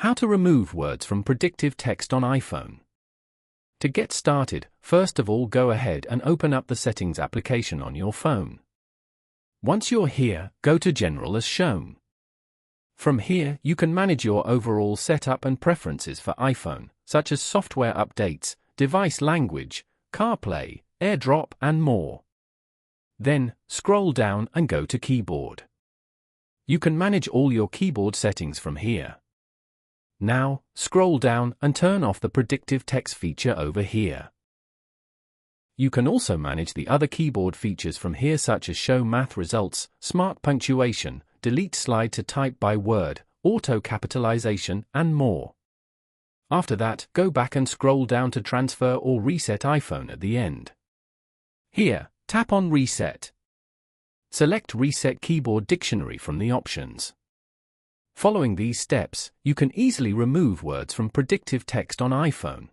How to remove words from predictive text on iPhone. To get started, first of all go ahead and open up the Settings application on your phone. Once you're here, go to General as shown. From here, you can manage your overall setup and preferences for iPhone, such as software updates, device language, CarPlay, AirDrop, and more. Then, scroll down and go to Keyboard. You can manage all your keyboard settings from here. Now, scroll down and turn off the predictive text feature over here. You can also manage the other keyboard features from here, such as show math results, smart punctuation, delete slide to type by word, auto capitalization, and more. After that, go back and scroll down to transfer or reset iPhone at the end. Here, tap on Reset. Select Reset Keyboard Dictionary from the options. Following these steps, you can easily remove words from predictive text on iPhone.